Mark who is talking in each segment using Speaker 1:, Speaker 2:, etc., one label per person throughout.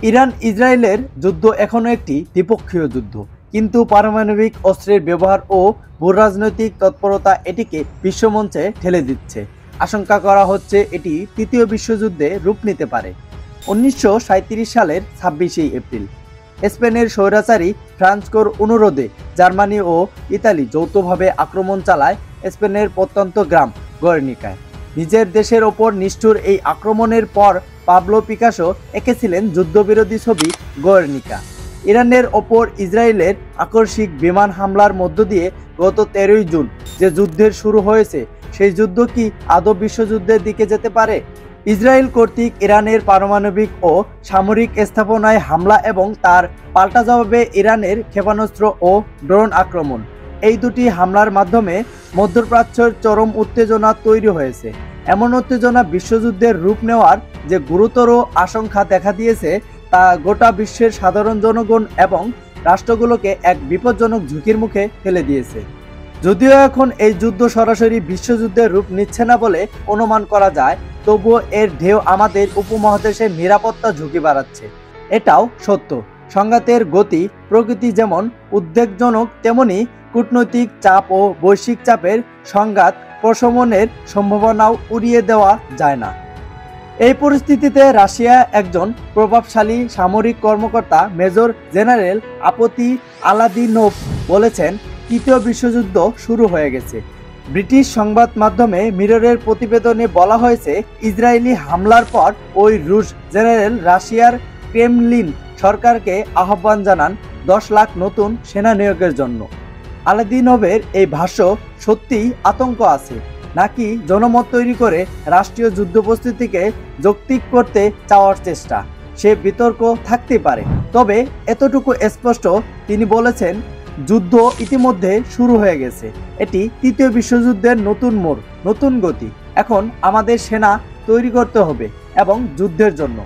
Speaker 1: Iran ইসরায়েলের যুদ্ধ এখনো একটি দ্বিপক্ষীয় যুদ্ধ, কিন্তু পারমাণবিক অস্ত্রের ব্যবহার ও ভূরাজনৈতিক তৎপরতা এটিকে বিশ্বমঞ্চে ঠেলে দিচ্ছে। আশঙ্কা করা হচ্ছে এটি তৃতীয় বিশ্বযুদ্ধে রূপ নিতে পারে। 1937 সালের 26 এপ্রিল স্পেনের স্বৈরাচারী ফ্রান্সকোর অনুরোধে জার্মানি ও ইতালি যৌথভাবে আক্রমণ চালায় স্পেনের প্রত্যন্ত গ্রাম গের্নিকায়। নিজের দেশের ওপর নিষ্ঠুর এই আক্রমণের পর পাবলো পিকাসো এঁকেছিলেন যুদ্ধবিরোধী ছবি গের্নিকা। ইরানের ওপর ইসরায়েলের আকস্মিক বিমান হামলার মধ্য দিয়ে গত 13 জুন যে যুদ্ধের শুরু হয়েছে, সেই যুদ্ধ কি আদৌ বিশ্বযুদ্ধের দিকে যেতে পারে? ইসরায়েল কর্তৃক ইরানের পারমাণবিক ও সামরিক স্থাপনায় হামলা এবং তার পাল্টা জবাবে ইরানের ক্ষেপণাস্ত্র ও ড্রোন আক্রমণ, এই দুটি হামলার মাধ্যমে মধ্যপ্রাচ্যের চরম উত্তেজনা তৈরি হয়েছে। এমন উত্তেজনা বিশ্বযুদ্ধের রূপ নেওয়ার যে গুরুতর আশঙ্কা দেখা দিয়েছে, তা গোটা বিশ্বের সাধারণ জনগণ এবং রাষ্ট্রগুলোকে এক বিপজ্জনক ঝুঁকির মুখে ফেলে দিয়েছে। যদিও এখন এই যুদ্ধ সরাসরি বিশ্বযুদ্ধের রূপ নিচ্ছে না বলে অনুমান করা যায়, তবুও এর ঢেউ আমাদের উপমহাদেশের নিরাপত্তা ঝুঁকি বাড়াচ্ছে। এটাও সত্য, সংঘাতের গতি প্রকৃতি যেমন উদ্বেগজনক, তেমনি কূটনৈতিক চাপ ও বৈশ্বিক চাপের সংঘাত প্রশমনের সম্ভাবনাও উড়িয়ে দেওয়া যায় না। এই পরিস্থিতিতে রাশিয়া একজন প্রভাবশালী সামরিক কর্মকর্তা মেজর জেনারেল আপতি আলাদিনোভ বলেছেন, তৃতীয় বিশ্বযুদ্ধ শুরু হয়ে গেছে। ব্রিটিশ সংবাদ মাধ্যমে মিররের প্রতিবেদনে বলা হয়েছে, ইসরায়েলি হামলার পর ওই রুশ জেনারেল রাশিয়ার ক্রেমলিন সরকারকে আহ্বান জানান 10 লাখ নতুন সেনা নিয়োগের জন্য। আলাদিনোভের এই ভাষ্য সত্যিই আতঙ্ক আছে, নাকি জনমত তৈরি করে রাষ্ট্রীয় যুদ্ধ প্রস্তুতিকে যৌক্তিক করতে চাওয়ার চেষ্টা, সে বিতর্ক থাকতে পারে। তবে এতটুকু স্পষ্ট, তিনি বলেছেন, যুদ্ধ ইতিমধ্যে শুরু হয়ে গেছে। এটি তৃতীয় বিশ্বযুদ্ধের নতুন মোড়, নতুন গতি। এখন আমাদের সেনা তৈরি করতে হবে এবং যুদ্ধের জন্য।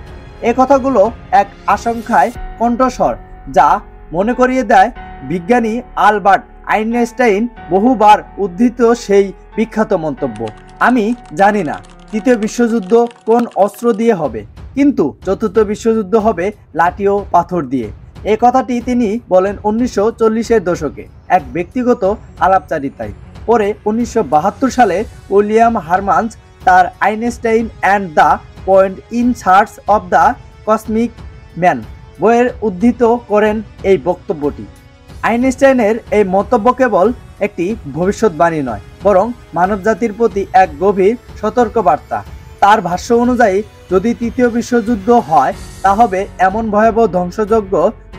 Speaker 1: এ কথাগুলো এক আশঙ্কায় কণ্ঠস্বর, যা মনে করিয়ে দেয় বিজ্ঞানী আলবার্ট আইনস্টাইন বহুবার উদ্ধৃত সেই বিখ্যাত মন্তব্য, আমি জানি না তৃতীয় বিশ্বযুদ্ধ কোন অস্ত্র দিয়ে হবে, কিন্তু চতুর্থ বিশ্বযুদ্ধ হবে লাঠি ও পাথর দিয়ে। এই কথাটি তিনি বলেন 1940-এর দশকে এক ব্যক্তিগত আলাপচারিতায়। পরে 1972 সালে উইলিয়াম হারমান্স তার Einstein and the point in search of the cosmic man বইয়ের উদ্ধৃত করেন এই বক্তব্যটি। আইনস্টাইনের এই মন্তব্য কেবল একটি ভবিষ্যৎবাণী নয়, বরং মানবজাতির প্রতি এক গভীর সতর্কবার্তা। তার ভাষ্য অনুযায়ী, যদি তৃতীয় বিশ্বযুদ্ধ হয়, তা হবে এমন ভয়াবহ ধ্বংসযজ্ঞ,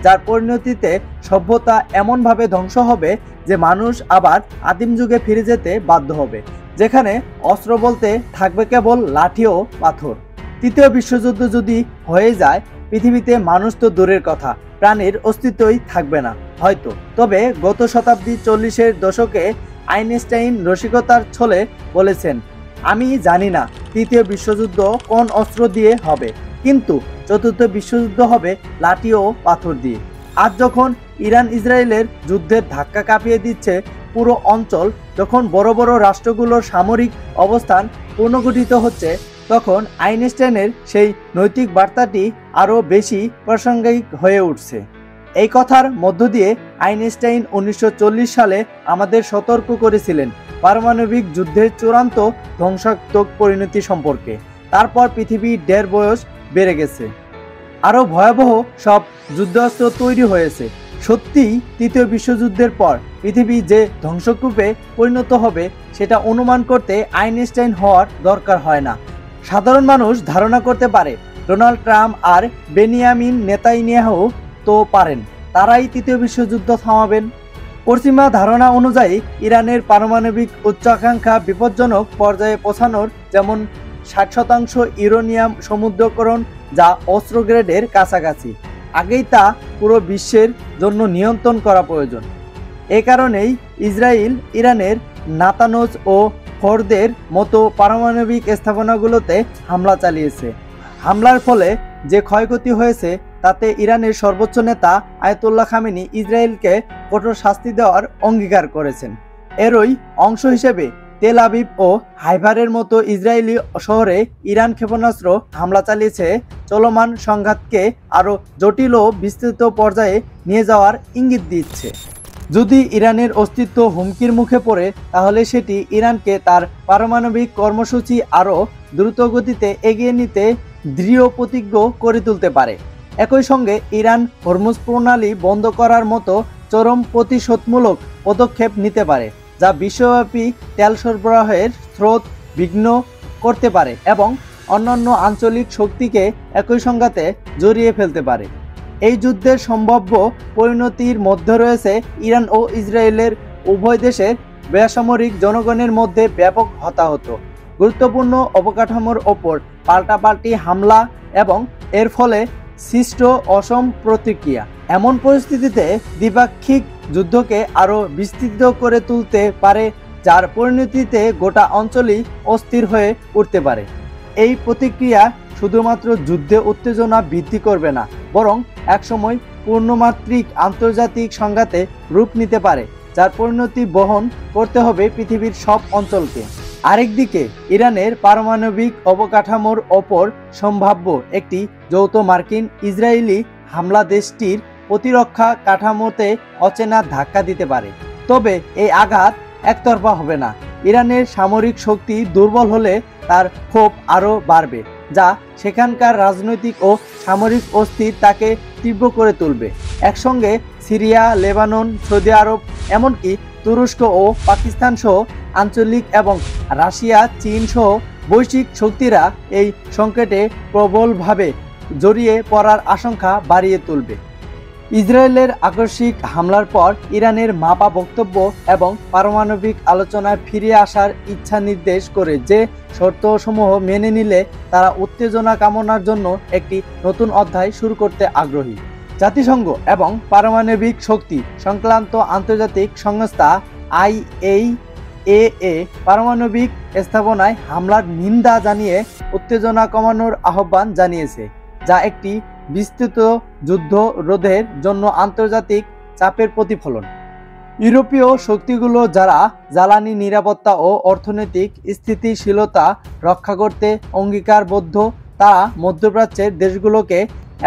Speaker 1: যার পরিণতিতে সভ্যতা এমনভাবে ধ্বংস হবে যে মানুষ আবার আদিম যুগে ফিরে যেতে বাধ্য হবে, যেখানে অস্ত্র বলতে থাকবে কেবল লাঠি ও পাথর। তৃতীয় বিশ্বযুদ্ধ যদি হয়ে যায়, পৃথিবীতে মানুষ তো দূরের কথা, প্রাণীর অস্তিত্বই থাকবে না হয়তো। তবে গত শতাব্দী 40-এর দশকে আইনস্টাইন রসিকতার ছলে বলেছেন, আমি জানি না তৃতীয় বিশ্বযুদ্ধ কোন অস্ত্র দিয়ে হবে, কিন্তু চতুর্থ বিশ্বযুদ্ধ হবে লাঠি ও পাথর দিয়ে। আজ যখন ইরান ইসরায়েলের যুদ্ধের ধাক্কা কাঁপিয়ে দিচ্ছে পুরো অঞ্চল, যখন বড় বড় রাষ্ট্রগুলোর সামরিক অবস্থান পুনর্গঠিত হচ্ছে, তখন আইনস্টাইনের সেই নৈতিক বার্তাটি আরও বেশি প্রাসঙ্গিক হয়ে উঠছে। এই কথার মধ্য দিয়ে আইনস্টাইন 1940 সালে আমাদের সতর্ক করেছিলেন পারমাণবিক যুদ্ধের চূড়ান্ত ধ্বংসাত্মক পরিণতি সম্পর্কে। তারপর পৃথিবীর বয়স বেড়ে গেছে, আরও ভয়াবহ সব যুদ্ধাস্ত্র তৈরি হয়েছে। সত্যিই তৃতীয় বিশ্বযুদ্ধের পর পৃথিবী যে ধ্বংসকূপে পরিণত হবে, সেটা অনুমান করতে আইনস্টাইন হওয়ার দরকার হয় না। সাধারণ মানুষ ধারণা করতে পারে, ডোনাল্ড ট্রাম্প আর বেনিয়ামিন নেতানিয়াহু তো পারেন, তারাই তৃতীয় বিশ্বযুদ্ধ থামাবেন। পশ্চিমা ধারণা অনুযায়ী ইরানের পারমাণবিক উচ্চাকাঙ্ক্ষা বিপজ্জনক পর্যায়ে পৌঁছানোর, যেমন 60% ইউরেনিয়াম সমুদ্রকরণ, যা অস্ত্র গ্রেডের কাছাকাছি। আগেই তা পুরো বিশ্বের জন্য নিয়ন্ত্রণ করা প্রয়োজন। এ কারণেই ইসরায়েল ইরানের নাতানজ ও ফোর্দের মতো পারমাণবিক স্থাপনাগুলোতে হামলা চালিয়েছে। হামলার ফলে যে ক্ষয়ক্ষতি হয়েছে, তাতে ইরানের সর্বোচ্চ নেতা আয়াতুল্লাহ খামেনি ইসরায়েলকে কঠোর শাস্তি দেওয়ার অঙ্গীকার করেছেন। এরই অংশ হিসেবে তেল আবিব ও হাইফারের মতো ইসরায়েলি শহরে ইরান ক্ষেপণাস্ত্র হামলা চালিয়েছে চলমান সংঘাতকে আরও জটিল ও বিস্তৃত পর্যায়ে নিয়ে যাওয়ার ইঙ্গিত দিচ্ছে। যদি ইরানের অস্তিত্ব হুমকির মুখে পড়ে তাহলে সেটি ইরানকে তার পারমাণবিক কর্মসূচি আরও দ্রুতগতিতে এগিয়ে নিতে দৃঢ় প্রতিজ্ঞ করে তুলতে পারে। একই সঙ্গে ইরান হরমুজ প্রণালী বন্ধ করার মতো চরম প্রতিশোধমূলক পদক্ষেপ নিতে পারে, যা বিশ্বব্যাপী তেল সরবরাহের স্রোত বিঘ্ন করতে পারে এবং অন্যান্য আঞ্চলিক শক্তিকে একই সংঘাতে জড়িয়ে ফেলতে পারে। এই যুদ্ধের সম্ভাব্য পরিণতির মধ্যে রয়েছে ইরান ও ইসরায়েলের উভয় দেশের বেসামরিক জনগণের মধ্যে ব্যাপক হতাহত, গুরুত্বপূর্ণ অবকাঠামোর ওপর পাল্টাপাল্টি হামলা এবং এর ফলে সৃষ্ট অসম প্রতিক্রিয়া। এমন পরিস্থিতিতে দ্বিপাক্ষিক যুদ্ধকে আরও বিস্তৃত করে তুলতে পারে, যার পরিণতিতে গোটা অঞ্চলই অস্থির হয়ে উঠতে পারে। এই প্রতিক্রিয়া শুধুমাত্র যুদ্ধে উত্তেজনা বৃদ্ধি করবে না, বরং একসময় পূর্ণমাত্রিক আন্তর্জাতিক সংঘাতে রূপ নিতে পারে, যার পরিণতি বহন করতে হবে পৃথিবীর সব অঞ্চলকে। আরেকদিকে ইরানের পারমাণবিক অবকাঠামোর ওপর সম্ভাব্য একটি যৌথ মার্কিন ইসরায়েলি হামলা দেশটির প্রতিরক্ষা কাঠামোতে অচেনা ধাক্কা দিতে পারে। তবে এই আঘাত একতরফা হবে না। ইরানের সামরিক শক্তি দুর্বল হলে তার ক্ষোভ আরও বাড়বে, যা সেখানকার রাজনৈতিক ও সামরিক অস্থিরতাকে তীব্র করে তুলবে। একসঙ্গে সিরিয়া, লেবানন, সৌদি আরব, এমনকি তুরস্ক ও পাকিস্তান সহ আঞ্চলিক এবং রাশিয়া, চীন সহ বৈশ্বিক শক্তিরা এই সংকটে প্রবলভাবে জড়িয়ে পড়ার আশঙ্কা বাড়িয়ে তুলবে। ইসরায়েলের আকস্মিক হামলার পর ইরানের মাপা বক্তব্য এবং পারমাণবিক আলোচনায় ফিরে আসার ইচ্ছা নির্দেশ করে যে শর্তসমূহ মেনে নিলে তারা উত্তেজনা কামনার জন্য একটি নতুন অধ্যায় শুরু করতে আগ্রহী। জাতিসংঘ এবং পারমাণবিক শক্তি সংক্রান্ত আন্তর্জাতিক সংস্থা IAEA পারমাণবিক স্থাপনায় হামলার নিন্দা জানিয়ে উত্তেজনা কমানোর আহ্বান জানিয়েছে, যা একটি বিস্তৃত যুদ্ধ রোধের জন্য আন্তর্জাতিক চাপের প্রতিফলন। ইউরোপীয় শক্তিগুলো যারা জ্বালানি নিরাপত্তা ও অর্থনৈতিক স্থিতিশীলতা রক্ষা করতে অঙ্গীকারবদ্ধ, তারা মধ্যপ্রাচ্যের দেশগুলোকে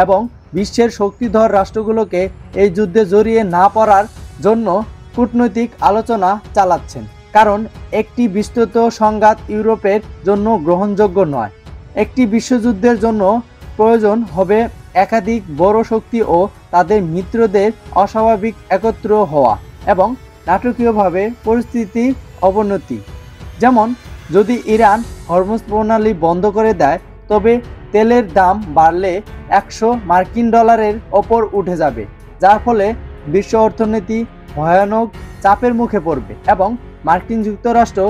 Speaker 1: এবং বিশ্বের শক্তিধর রাষ্ট্রগুলোকে এই যুদ্ধে জড়িয়ে না পড়ার জন্য কূটনৈতিক আলোচনা চালাচ্ছেন, কারণ একটি বিস্তৃত সংঘাত ইউরোপের জন্য গ্রহণযোগ্য নয়। একটি বিশ্বযুদ্ধের জন্য প্রয়োজন হবে একাধিক বড় শক্তি ও তাদের মিত্রদের অস্বাভাবিক একত্র হওয়া এবং নাটকীয়ভাবে পরিস্থিতির অবনতি। যেমন, যদি ইরান হরমুজ প্রণালী বন্ধ করে দেয়, তবে তেলের দাম বাড়লে $100 ওপর উঠে যাবে, যার ফলে বিশ্ব অর্থনীতি ভয়ানক চাপের মুখে পড়বে এবং মার্কিন যুক্তরাষ্ট্র,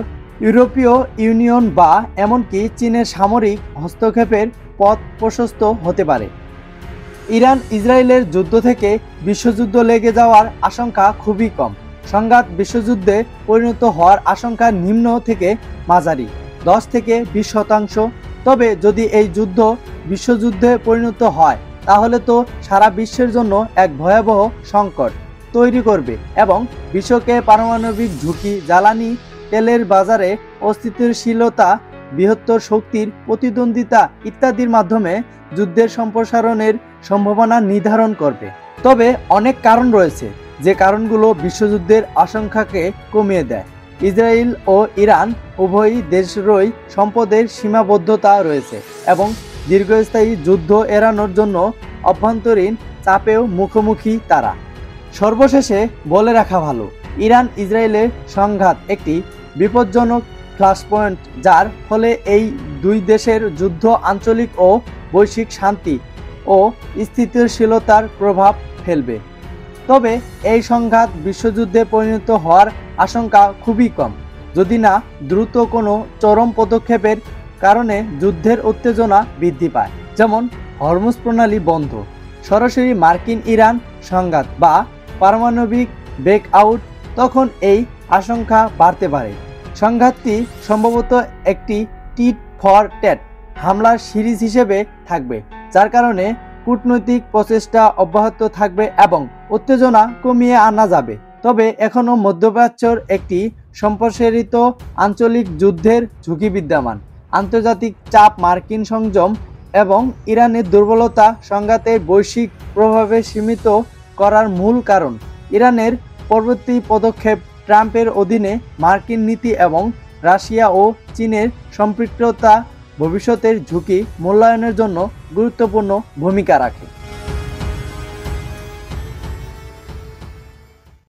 Speaker 1: ইউরোপীয় ইউনিয়ন বা এমনকি চীনের সামরিক হস্তক্ষেপের পথ প্রশস্ত হতে পারে। ইরান ইসরায়েলের যুদ্ধ থেকে বিশ্বযুদ্ধ লেগে যাওয়ার আশঙ্কা খুবই কম। সংঘাত বিশ্বযুদ্ধে পরিণত হওয়ার আশঙ্কা নিম্ন থেকে মাঝারি, 10 থেকে 20%। তবে যদি এই যুদ্ধ বিশ্বযুদ্ধে পরিণত হয়, তাহলে তো সারা বিশ্বের জন্য এক ভয়াবহ সংকট তৈরি করবে এবং বিশ্বকে পারমাণবিক ঝুঁকি, জ্বালানি তেলের বাজারে অস্থিতিশীলতা, বৃহত্তর শক্তির প্রতিদ্বন্দ্বিতা ইত্যাদির মাধ্যমে যুদ্ধের সম্প্রসারণের সম্ভাবনা নির্ধারণ করবে। তবে অনেক কারণ রয়েছে যে কারণগুলো বিশ্বযুদ্ধের আশঙ্কাকে কমিয়ে দেয়। ইসরায়েল ও ইরান উভয় দেশেরই সম্পদের সীমাবদ্ধতা রয়েছে এবং দীর্ঘস্থায়ী যুদ্ধ এড়ানোর জন্য অভ্যন্তরীণ চাপেও মুখোমুখি তারা। সর্বশেষে বলে রাখা ভালো, ইরান ইসরায়েলের সংঘাত একটি বিপজ্জনক ফ্ল্যাশপয়েন্ট, যার ফলে এই দুই দেশের যুদ্ধ আঞ্চলিক ও বৈশ্বিক শান্তি ও স্থিতিশীলতার প্রভাব ফেলবে। তবে এই সংঘাত বিশ্বযুদ্ধে পরিণত হওয়ার আশঙ্কা খুবই কম, যদি না দ্রুত কোনো চরম পদক্ষেপের কারণে যুদ্ধের উত্তেজনা বৃদ্ধি পায়, যেমন হরমুজ প্রণালী বন্ধ, সরাসরি মার্কিন ইরান সংঘাত বা পারমাণবিক ব্রেকআউট। তখন এই আশঙ্কা বাড়তে পারে। সংঘাতটি সম্ভবত একটি টিট ফর ট্যাট হামলার সিরিজ হিসেবে থাকবে, যার কারণে কূটনৈতিক প্রচেষ্টা অব্যাহত থাকবে এবং উত্তেজনা কমিয়ে আনা যাবে। তবে এখনও মধ্যপ্রাচ্যের একটি সম্প্রসারিত আঞ্চলিক যুদ্ধের ঝুঁকি বিদ্যমান। আন্তর্জাতিক চাপ, মার্কিন সংযম এবং ইরানের দুর্বলতা সংঘাতের বৈশ্বিক প্রভাবে সীমিত করার মূল কারণ। ইরানের পরবর্তী পদক্ষেপ ট্রাম্পের অধীনে মার্কিন নীতি এবং রাশিয়া ও চীনের সম্পৃক্ততা ভবিষ্যতের ঝুঁকি মূল্যায়নের জন্য গুরুত্বপূর্ণ ভূমিকা রাখে।